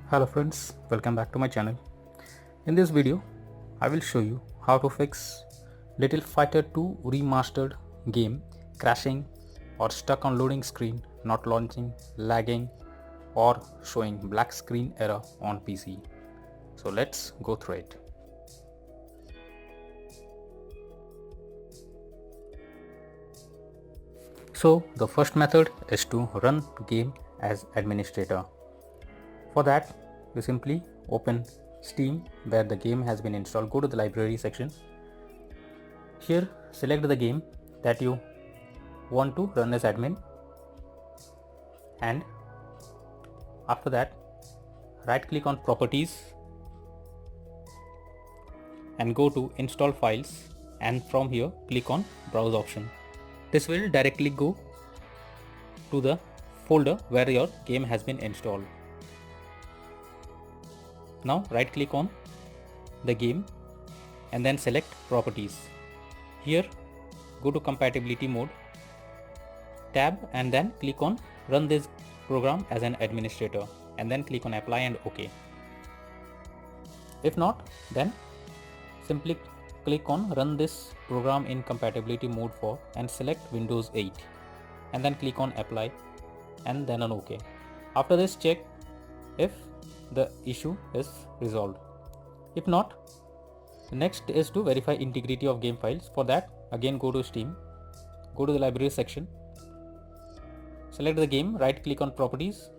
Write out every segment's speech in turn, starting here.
Hello friends, welcome back to my channel. In this video, I will show you how to fix Little Fighter 2 remastered game crashing or stuck on loading screen, not launching, lagging or showing black screen error on PC. So let's go through it. So the first method is to run game as administrator. For that, you simply open Steam where the game has been installed. Go to the library section. Here select the game that you want to run as admin, and after that right click on properties and go to install files, and from here click on browse option. This will directly go to the folder where your game has been installed. Now right click on the game and then select properties. Here go to compatibility mode tab and then click on run this program as an administrator and then click on apply and OK. If not, then simply click on run this program in compatibility mode for and select Windows 8 and then click on apply and then on OK. After this, check if the issue is resolved. If not, the next is to verify integrity of game files. For that, again go to Steam, go to the library section, select the game, right click on properties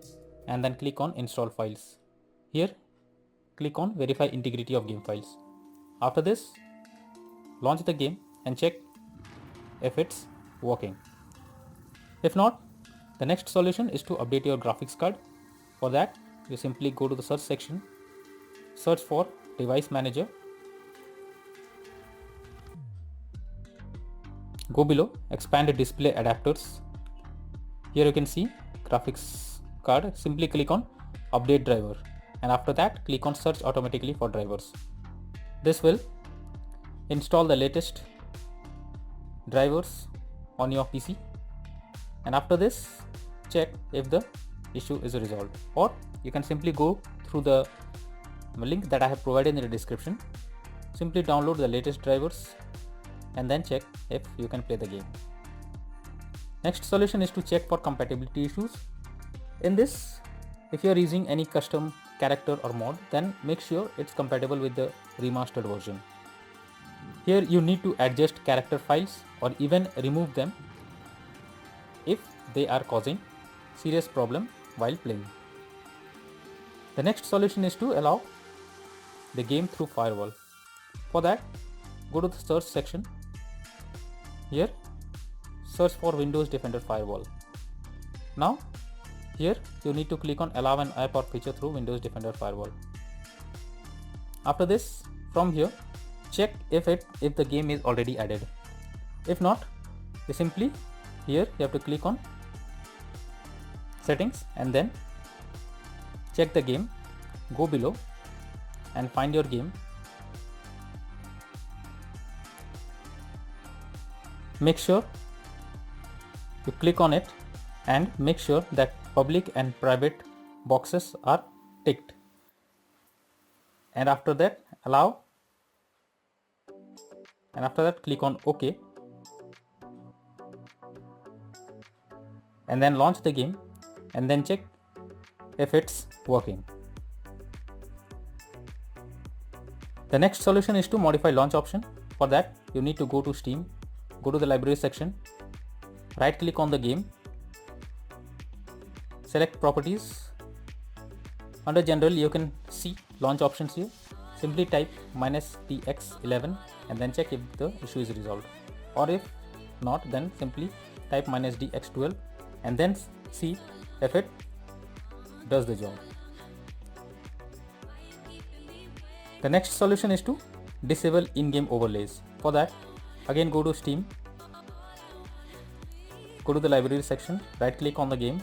and then click on install files. Here click on verify integrity of game files. After this, launch the game and check if it's working. If not, the next solution is to update your graphics card. For that, you simply go to the search section, search for device manager, go below expanded display adapters. Here you can see graphics card. Simply click on update driver and after that click on search automatically for drivers. This will install the latest drivers on your PC, and after this check if the issue is resolved, or you can simply go through the link that I have provided in the description. Simply download the latest drivers and then check if you can play the game. Next solution is to check for compatibility issues. In this, if you are using any custom character or mod, then make sure it's compatible with the remastered version. Here you need to adjust character files or even remove them if they are causing serious problem while playing. The next solution is to allow the game through Firewall. For that, go to the search section. Here search for Windows Defender Firewall. Now here you need to click on allow an app or feature through Windows Defender Firewall. After this, from here check if the game is already added. If not, you simply here you have to click on settings and then check the game, go below and find your game. Make sure you click on it and make sure that public and private boxes are ticked, and after that allow, and after that click on OK and then launch the game and then check if it's working. The next solution is to modify launch option. For that, you need to go to Steam, go to the library section, right click on the game, select properties. Under general you can see launch options here. Simply type -dx11 and then check if the issue is resolved, or if not, then simply type -dx12 and then see if it does the job. The next solution is to disable in-game overlays. For that, again go to Steam, go to the library section, right click on the game,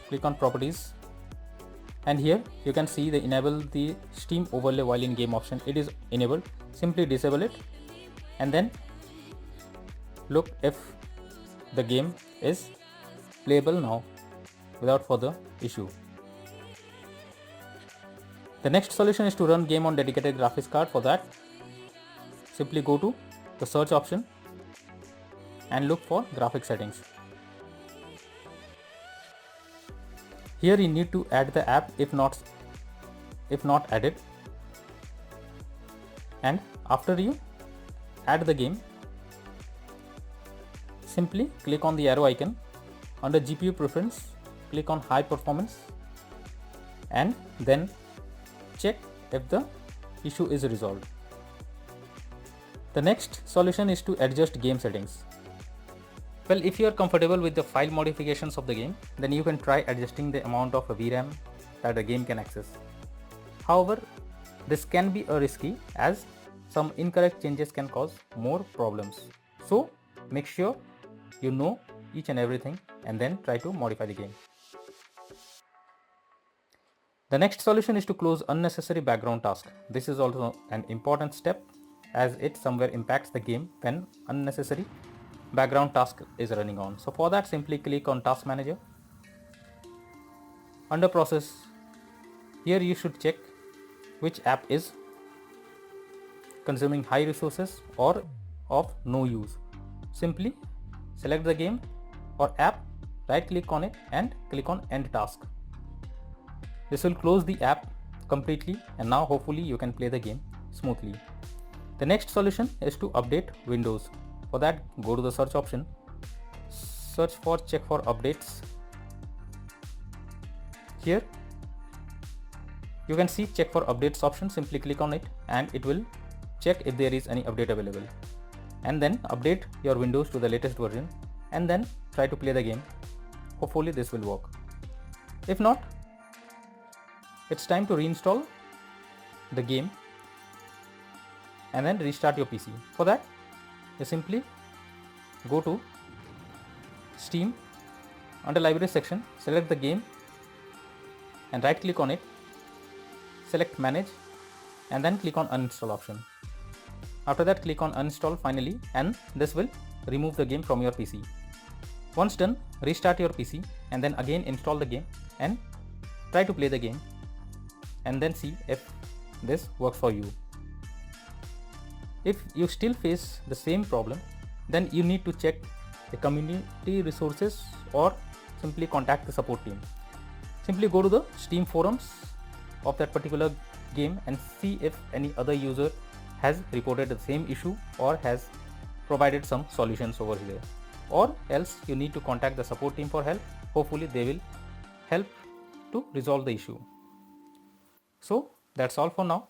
click on properties, and here you can see the enable the Steam overlay while in game option. It is enabled. Simply disable it and then look if the game is playable now without further issue. The next solution is to run game on dedicated graphics card. For that, simply go to the search option and look for graphic settings. Here you need to add the app if not added, and after you add the game, simply click on the arrow icon. Under GPU preference, click on high performance and then check if the issue is resolved. The next solution is to adjust game settings. Well, if you are comfortable with the file modifications of the game, then you can try adjusting the amount of VRAM that the game can access. However, this can be risky as some incorrect changes can cause more problems. So make sure you know each and everything and then try to modify the game. The next solution is to close unnecessary background tasks. This is also an important step as it somewhere impacts the game when unnecessary background task is running on. So for that, simply click on Task Manager. Under Process, here you should check which app is consuming high resources or of no use. Simply select the game or app, right click on it and click on End Task. This will close the app completely and now hopefully you can play the game smoothly. The next solution is to update Windows. For that, go to the search option, search for check for updates. Here you can see check for updates option. Simply click on it and it will check if there is any update available, and then update your Windows to the latest version and then try to play the game. Hopefully this will work. If not, it's time to reinstall the game and then restart your PC. For that, you simply go to Steam. Under Library section, select the game and right click on it, select Manage and then click on Uninstall option. After that, click on Uninstall finally and this will remove the game from your PC. Once done, restart your PC and then again install the game and try to play the game and then see if this works for you. If you still face the same problem, then you need to check the community resources or simply contact the support team. Simply go to the Steam forums of that particular game and see if any other user has reported the same issue or has provided some solutions over here, or else you need to contact the support team for help. Hopefully they will help to resolve the issue. So that's all for now.